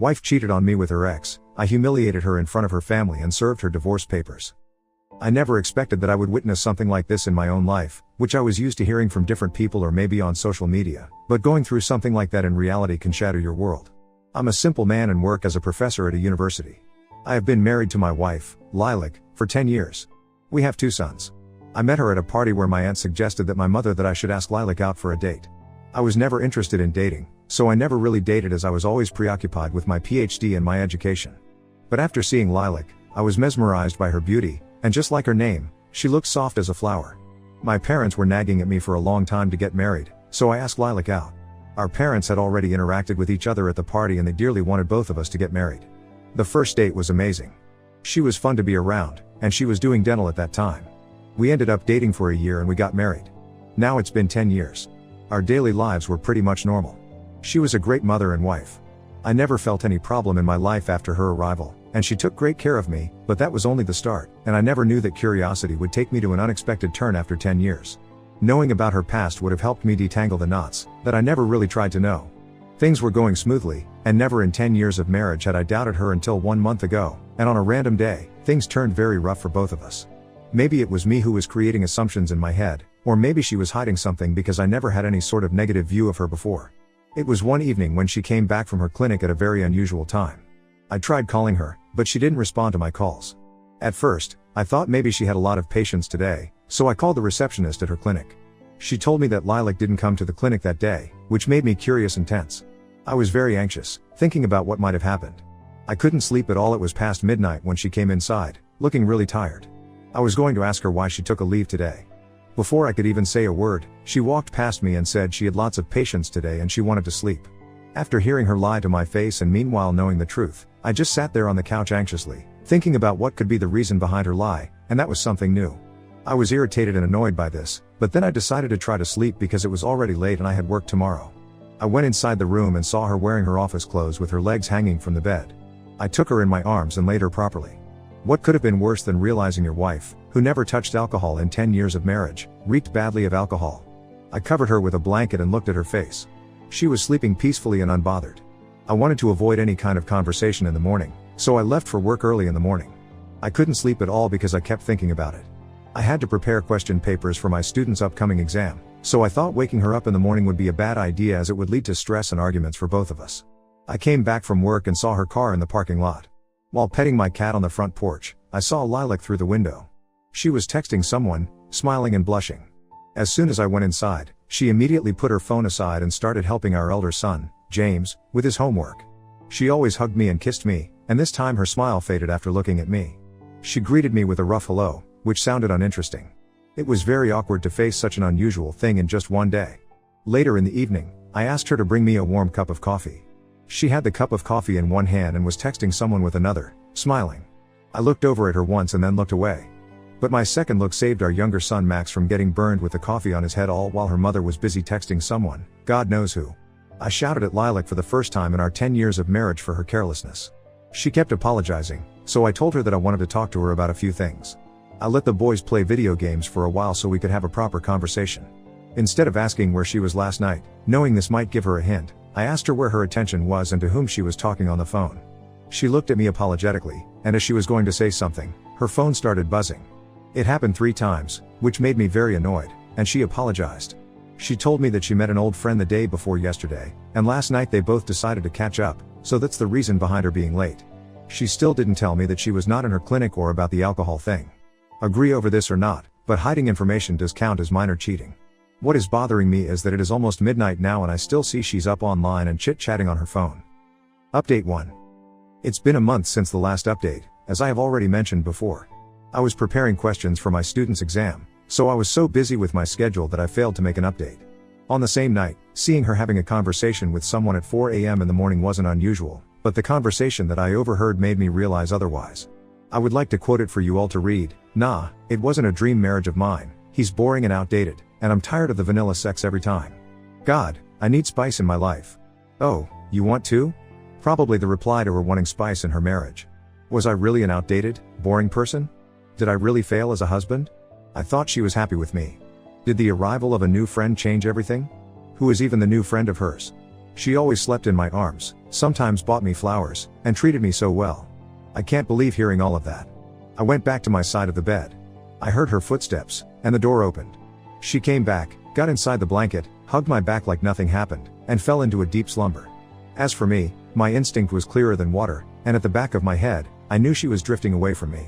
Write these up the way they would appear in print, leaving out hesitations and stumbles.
Wife cheated on me with her ex. I humiliated her in front of her family and served her divorce papers. I never expected that I would witness something like this in my own life, which I was used to hearing from different people or maybe on social media, but going through something like that in reality can shatter your world. I'm a simple man and work as a professor at a university. I have been married to my wife, Lilac, for 10 years. We have 2 sons. I met her at a party where my aunt suggested that my mother that I should ask Lilac out for a date. I was never interested in dating, so I never really dated as I was always preoccupied with my PhD and my education. But after seeing Lilac, I was mesmerized by her beauty, and just like her name, she looked soft as a flower. My parents were nagging at me for a long time to get married, so I asked Lilac out. Our parents had already interacted with each other at the party and they dearly wanted both of us to get married. The first date was amazing. She was fun to be around, and she was doing dental at that time. We ended up dating for a year and we got married. Now it's been 10 years. Our daily lives were pretty much normal. She was a great mother and wife. I never felt any problem in my life after her arrival, and she took great care of me, but that was only the start, and I never knew that curiosity would take me to an unexpected turn after 10 years. Knowing about her past would have helped me detangle the knots that I never really tried to know. Things were going smoothly, and never in 10 years of marriage had I doubted her until 1 month ago, and on a random day, things turned very rough for both of us. Maybe it was me who was creating assumptions in my head, or maybe she was hiding something because I never had any sort of negative view of her before. It was one evening when she came back from her clinic at a very unusual time. I tried calling her, but she didn't respond to my calls. At first, I thought maybe she had a lot of patients today, so I called the receptionist at her clinic. She told me that Lilac didn't come to the clinic that day, which made me curious and tense. I was very anxious, thinking about what might have happened. I couldn't sleep at all. It was past midnight when she came inside, looking really tired. I was going to ask her why she took a leave today. Before I could even say a word, she walked past me and said she had lots of patients today and she wanted to sleep. After hearing her lie to my face and meanwhile knowing the truth, I just sat there on the couch anxiously, thinking about what could be the reason behind her lie, and that was something new. I was irritated and annoyed by this, but then I decided to try to sleep because it was already late and I had work tomorrow. I went inside the room and saw her wearing her office clothes with her legs hanging from the bed. I took her in my arms and laid her properly. What could have been worse than realizing your wife, who never touched alcohol in 10 years of marriage, reeked badly of alcohol? I covered her with a blanket and looked at her face. She was sleeping peacefully and unbothered. I wanted to avoid any kind of conversation in the morning, so I left for work early in the morning. I couldn't sleep at all because I kept thinking about it. I had to prepare question papers for my student's upcoming exam, so I thought waking her up in the morning would be a bad idea as it would lead to stress and arguments for both of us. I came back from work and saw her car in the parking lot. While petting my cat on the front porch, I saw Lilac through the window. She was texting someone, smiling and blushing. As soon as I went inside, she immediately put her phone aside and started helping our elder son, James, with his homework. She always hugged me and kissed me, and this time her smile faded after looking at me. She greeted me with a rough hello, which sounded uninteresting. It was very awkward to face such an unusual thing in just one day. Later in the evening, I asked her to bring me a warm cup of coffee. She had the cup of coffee in one hand and was texting someone with another, smiling. I looked over at her once and then looked away. But my second look saved our younger son Max from getting burned with the coffee on his head all while her mother was busy texting someone, God knows who. I shouted at Lilac for the first time in our 10 years of marriage for her carelessness. She kept apologizing, so I told her that I wanted to talk to her about a few things. I let the boys play video games for a while so we could have a proper conversation. Instead of asking where she was last night, knowing this might give her a hint, I asked her where her attention was and to whom she was talking on the phone. She looked at me apologetically, and as she was going to say something, her phone started buzzing. It happened 3 times, which made me very annoyed, and she apologized. She told me that she met an old friend the day before yesterday, and last night they both decided to catch up, so that's the reason behind her being late. She still didn't tell me that she was not in her clinic or about the alcohol thing. Agree over this or not, but hiding information does count as minor cheating. What is bothering me is that it is almost midnight now and I still see she's up online and chit-chatting on her phone. Update 1. It's been a month since the last update, as I have already mentioned before. I was preparing questions for my student's exam, so I was so busy with my schedule that I failed to make an update. On the same night, seeing her having a conversation with someone at 4 a.m. in the morning wasn't unusual, but the conversation that I overheard made me realize otherwise. I would like to quote it for you all to read. Nah, it wasn't a dream marriage of mine, he's boring and outdated, and I'm tired of the vanilla sex every time. God, I need spice in my life. Oh, you want to? Probably the reply to her wanting spice in her marriage. Was I really an outdated, boring person? Did I really fail as a husband? I thought she was happy with me. Did the arrival of a new friend change everything? Who is even the new friend of hers? She always slept in my arms, sometimes bought me flowers, and treated me so well. I can't believe hearing all of that. I went back to my side of the bed. I heard her footsteps, and the door opened. She came back, got inside the blanket, hugged my back like nothing happened, and fell into a deep slumber. As for me, my instinct was clearer than water, and at the back of my head, I knew she was drifting away from me.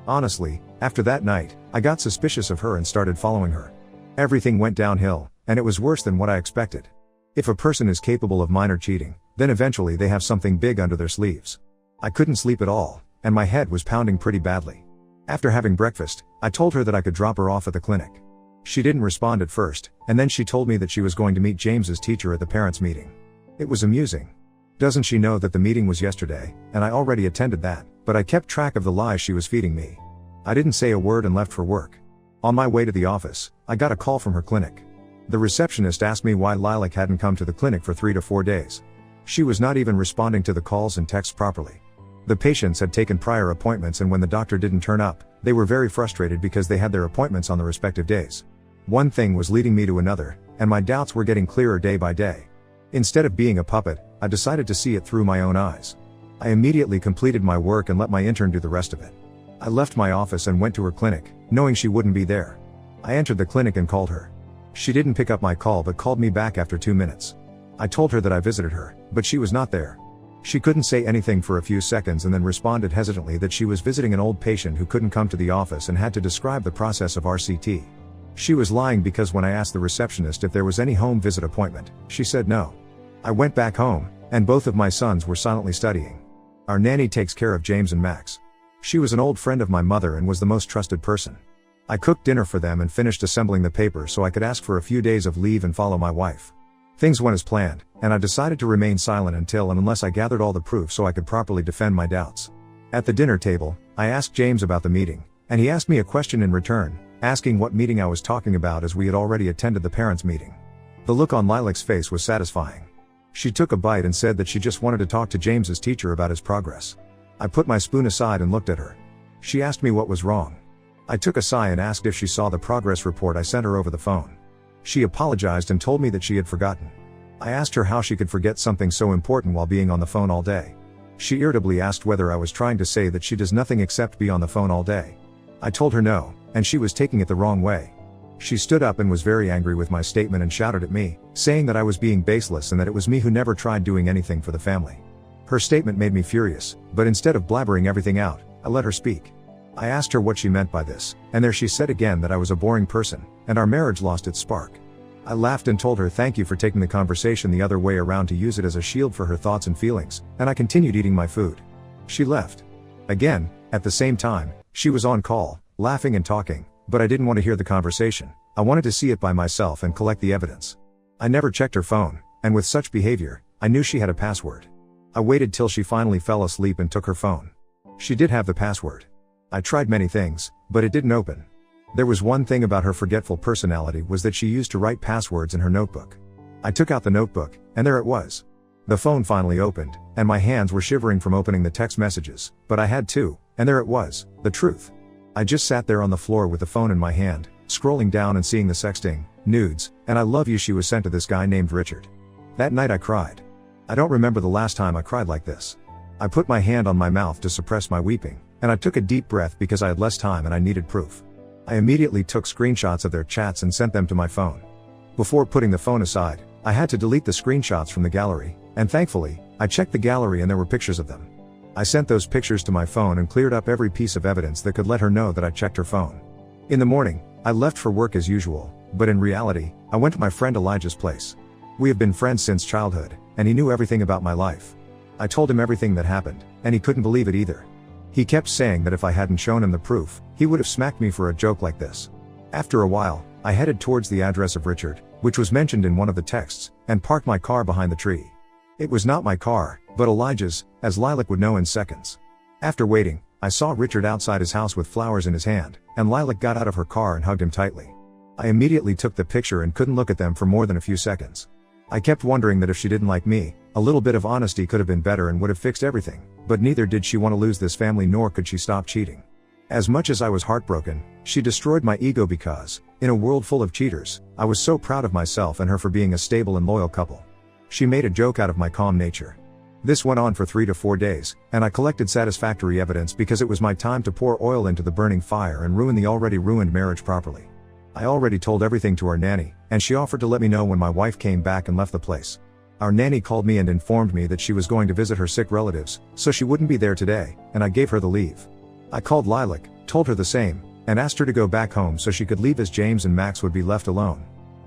Honestly, after that night, I got suspicious of her and started following her. Everything went downhill, and it was worse than what I expected. If a person is capable of minor cheating, then eventually they have something big under their sleeves. I couldn't sleep at all, and my head was pounding pretty badly. After having breakfast, I told her that I could drop her off at the clinic. She didn't respond at first, and then she told me that she was going to meet James's teacher at the parents' meeting. It was amusing. Doesn't she know that the meeting was yesterday, and I already attended that, but I kept track of the lies she was feeding me. I didn't say a word and left for work. On my way to the office, I got a call from her clinic. The receptionist asked me why Lilac hadn't come to the clinic for 3 to 4 days. She was not even responding to the calls and texts properly. The patients had taken prior appointments, and when the doctor didn't turn up, they were very frustrated because they had their appointments on the respective days. One thing was leading me to another, and my doubts were getting clearer day by day. Instead of being a puppet, I decided to see it through my own eyes. I immediately completed my work and let my intern do the rest of it. I left my office and went to her clinic, knowing she wouldn't be there. I entered the clinic and called her. She didn't pick up my call but called me back after 2 minutes. I told her that I visited her, but she was not there. She couldn't say anything for a few seconds and then responded hesitantly that she was visiting an old patient who couldn't come to the office and had to describe the process of RCT. She was lying because when I asked the receptionist if there was any home visit appointment, she said no. I went back home, and both of my sons were silently studying. Our nanny takes care of James and Max. She was an old friend of my mother and was the most trusted person. I cooked dinner for them and finished assembling the papers so I could ask for a few days of leave and follow my wife. Things went as planned, and I decided to remain silent until and unless I gathered all the proof so I could properly defend my doubts. At the dinner table, I asked James about the meeting, and he asked me a question in return, asking what meeting I was talking about as we had already attended the parents' meeting. The look on Lilac's face was satisfying. She took a bite and said that she just wanted to talk to James's teacher about his progress. I put my spoon aside and looked at her. She asked me what was wrong. I took a sigh and asked if she saw the progress report I sent her over the phone. She apologized and told me that she had forgotten. I asked her how she could forget something so important while being on the phone all day. She irritably asked whether I was trying to say that she does nothing except be on the phone all day. I told her no, and she was taking it the wrong way. She stood up and was very angry with my statement and shouted at me, saying that I was being baseless and that it was me who never tried doing anything for the family. Her statement made me furious, but instead of blabbering everything out, I let her speak. I asked her what she meant by this, and there she said again that I was a boring person, and our marriage lost its spark. I laughed and told her thank you for taking the conversation the other way around to use it as a shield for her thoughts and feelings, and I continued eating my food. She left. Again, at the same time, she was on call, laughing and talking, but I didn't want to hear the conversation. I wanted to see it by myself and collect the evidence. I never checked her phone, and with such behavior, I knew she had a password. I waited till she finally fell asleep and took her phone. She did have the password. I tried many things, but it didn't open. There was one thing about her forgetful personality was that she used to write passwords in her notebook. I took out the notebook, and there it was. The phone finally opened, and my hands were shivering from opening the text messages, but I had to, and there it was, the truth. I just sat there on the floor with the phone in my hand, scrolling down and seeing the sexting, nudes, and I love you she was sent to this guy named Richard. That night I cried. I don't remember the last time I cried like this. I put my hand on my mouth to suppress my weeping, and I took a deep breath because I had less time and I needed proof. I immediately took screenshots of their chats and sent them to my phone. Before putting the phone aside, I had to delete the screenshots from the gallery, and thankfully, I checked the gallery and there were pictures of them. I sent those pictures to my phone and cleared up every piece of evidence that could let her know that I checked her phone. In the morning, I left for work as usual, but in reality, I went to my friend Elijah's place. We have been friends since childhood, and he knew everything about my life. I told him everything that happened, and he couldn't believe it either. He kept saying that if I hadn't shown him the proof, he would have smacked me for a joke like this. After a while, I headed towards the address of Richard, which was mentioned in one of the texts, and parked my car behind the tree. It was not my car, but Elijah's, as Lilac would know in seconds. After waiting, I saw Richard outside his house with flowers in his hand, and Lilac got out of her car and hugged him tightly. I immediately took the picture and couldn't look at them for more than a few seconds. I kept wondering that if she didn't like me, a little bit of honesty could have been better and would have fixed everything, but neither did she want to lose this family nor could she stop cheating. As much as I was heartbroken, she destroyed my ego because, in a world full of cheaters, I was so proud of myself and her for being a stable and loyal couple. She made a joke out of my calm nature. This went on for 3 to 4 days, and I collected satisfactory evidence because it was my time to pour oil into the burning fire and ruin the already ruined marriage properly. I already told everything to our nanny, and she offered to let me know when my wife came back and left the place. Our nanny called me and informed me that she was going to visit her sick relatives, so she wouldn't be there today, and I gave her the leave. I called Lilac, told her the same, and asked her to go back home so she could leave as James and Max would be left alone.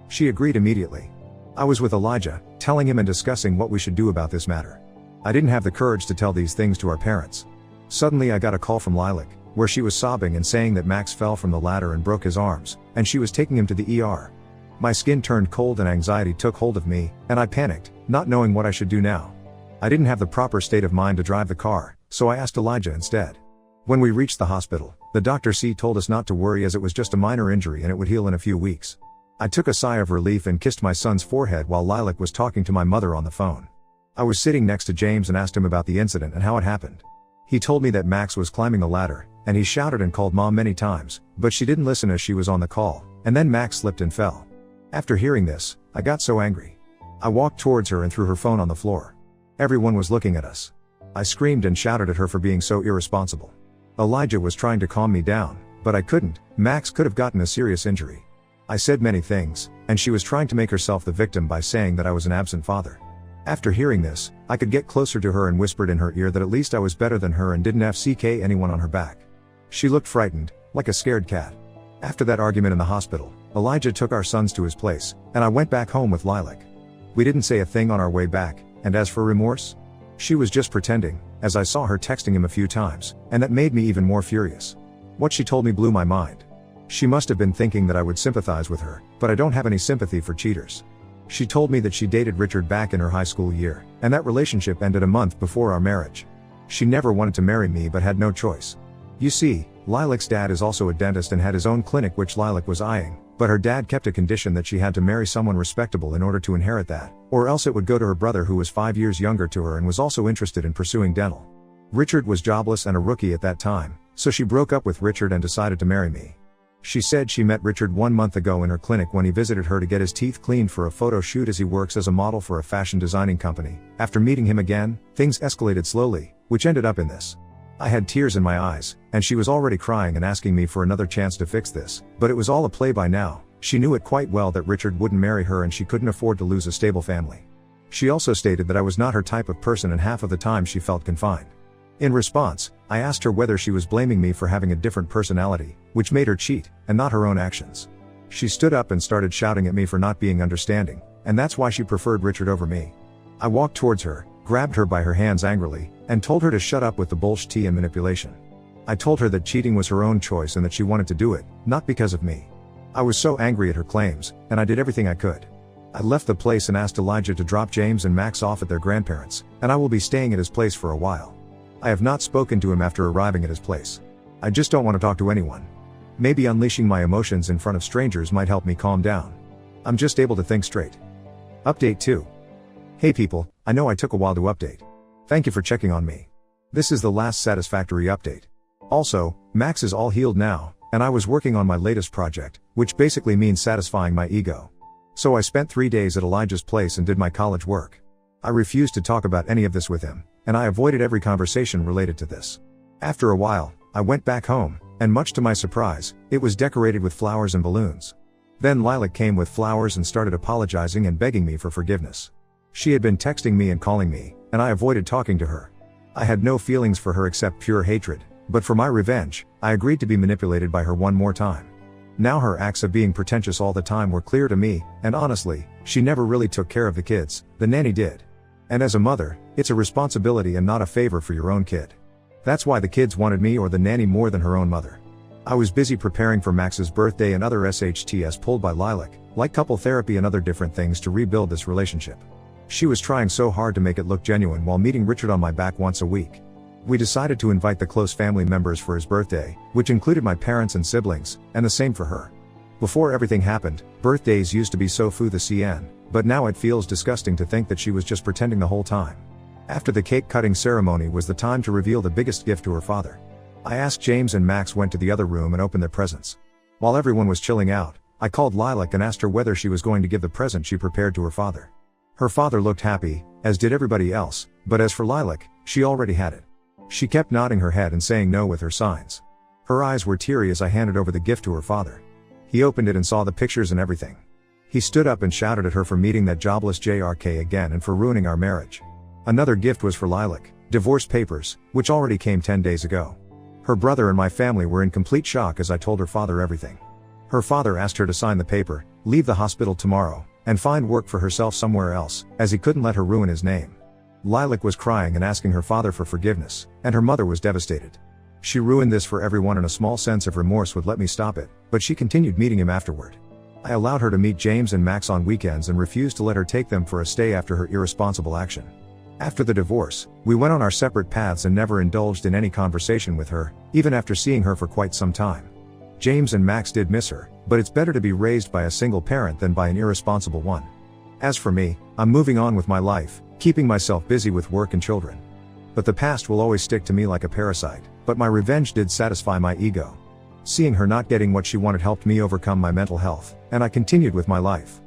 She agreed immediately. I was with Elijah, telling him and discussing what we should do about this matter. I didn't have the courage to tell these things to our parents. Suddenly I got a call from Lilac, where she was sobbing and saying that Max fell from the ladder and broke his arms, and she was taking him to the ER. My skin turned cold and anxiety took hold of me, and I panicked, not knowing what I should do now. I didn't have the proper state of mind to drive the car, so I asked Elijah instead. When we reached the hospital, the Dr. C told us not to worry as it was just a minor injury and it would heal in a few weeks. I took a sigh of relief and kissed my son's forehead while Lilac was talking to my mother on the phone. I was sitting next to James and asked him about the incident and how it happened. He told me that Max was climbing the ladder, and he shouted and called Mom many times, but she didn't listen as she was on the call, and then Max slipped and fell. After hearing this, I got so angry. I walked towards her and threw her phone on the floor. Everyone was looking at us. I screamed and shouted at her for being so irresponsible. Elijah was trying to calm me down, but I couldn't. Max could have gotten a serious injury. I said many things, and she was trying to make herself the victim by saying that I was an absent father. After hearing this, I could get closer to her and whispered in her ear that at least I was better than her and didn't FCK anyone on her back. She looked frightened, like a scared cat. After that argument in the hospital, Elijah took our sons to his place, and I went back home with Lilac. We didn't say a thing on our way back, and as for remorse? She was just pretending, as I saw her texting him a few times, and that made me even more furious. What she told me blew my mind. She must have been thinking that I would sympathize with her, but I don't have any sympathy for cheaters. She told me that she dated Richard back in her high school year, and that relationship ended a month before our marriage. She never wanted to marry me but had no choice. You see, Lilac's dad is also a dentist and had his own clinic which Lilac was eyeing, but her dad kept a condition that she had to marry someone respectable in order to inherit that, or else it would go to her brother who was 5 years younger to her and was also interested in pursuing dental. Richard was jobless and a rookie at that time, so she broke up with Richard and decided to marry me. She said she met Richard 1 month ago in her clinic when he visited her to get his teeth cleaned for a photo shoot as he works as a model for a fashion designing company. After meeting him again, things escalated slowly, which ended up in this. I had tears in my eyes, and she was already crying and asking me for another chance to fix this, but it was all a play by now. She knew it quite well that Richard wouldn't marry her and she couldn't afford to lose a stable family. She also stated that I was not her type of person and half of the time she felt confined. In response, I asked her whether she was blaming me for having a different personality, which made her cheat, and not her own actions. She stood up and started shouting at me for not being understanding, and that's why she preferred Richard over me. I walked towards her, grabbed her by her hands angrily, and told her to shut up with the bullshit and manipulation. I told her that cheating was her own choice and that she wanted to do it, not because of me. I was so angry at her claims, and I did everything I could. I left the place and asked Elijah to drop James and Max off at their grandparents', and I will be staying at his place for a while. I have not spoken to him after arriving at his place. I just don't want to talk to anyone. Maybe unleashing my emotions in front of strangers might help me calm down. I'm just able to think straight. Update 2. Hey people, I know I took a while to update. Thank you for checking on me. This is the last satisfactory update. Also, Max is all healed now, and I was working on my latest project, which basically means satisfying my ego. So I spent 3 days at Elijah's place and did my college work. I refused to talk about any of this with him, and I avoided every conversation related to this. After a while, I went back home, and much to my surprise, it was decorated with flowers and balloons. Then Lilac came with flowers and started apologizing and begging me for forgiveness. She had been texting me and calling me, and I avoided talking to her. I had no feelings for her except pure hatred, but for my revenge, I agreed to be manipulated by her one more time. Now her acts of being pretentious all the time were clear to me, and honestly, she never really took care of the kids, the nanny did. And as a mother, it's a responsibility and not a favor for your own kid. That's why the kids wanted me or the nanny more than her own mother. I was busy preparing for Max's birthday and other SHTs pulled by Lilac, like couple therapy and other different things to rebuild this relationship. She was trying so hard to make it look genuine while meeting Richard on my back once a week. We decided to invite the close family members for his birthday, which included my parents and siblings, and the same for her. Before everything happened, birthdays used to be so fou the CN, but now it feels disgusting to think that she was just pretending the whole time. After the cake cutting ceremony was the time to reveal the biggest gift to her father. I asked James and Max went to the other room and opened their presents. While everyone was chilling out, I called Lilac and asked her whether she was going to give the present she prepared to her father. Her father looked happy, as did everybody else, but as for Lilac, she already had it. She kept nodding her head and saying no with her signs. Her eyes were teary as I handed over the gift to her father. He opened it and saw the pictures and everything. He stood up and shouted at her for meeting that jobless JRK again and for ruining our marriage. Another gift was for Lilac, divorce papers, which already came 10 days ago. Her brother and my family were in complete shock as I told her father everything. Her father asked her to sign the paper, leave the hospital tomorrow, and find work for herself somewhere else, as he couldn't let her ruin his name. Lilac was crying and asking her father for forgiveness, and her mother was devastated. She ruined this for everyone and a small sense of remorse would let me stop it, but she continued meeting him afterward. I allowed her to meet James and Max on weekends and refused to let her take them for a stay after her irresponsible action. After the divorce, we went on our separate paths and never indulged in any conversation with her, even after seeing her for quite some time. James and Max did miss her, but it's better to be raised by a single parent than by an irresponsible one. As for me, I'm moving on with my life, keeping myself busy with work and children. But the past will always stick to me like a parasite, but my revenge did satisfy my ego. Seeing her not getting what she wanted helped me overcome my mental health, and I continued with my life.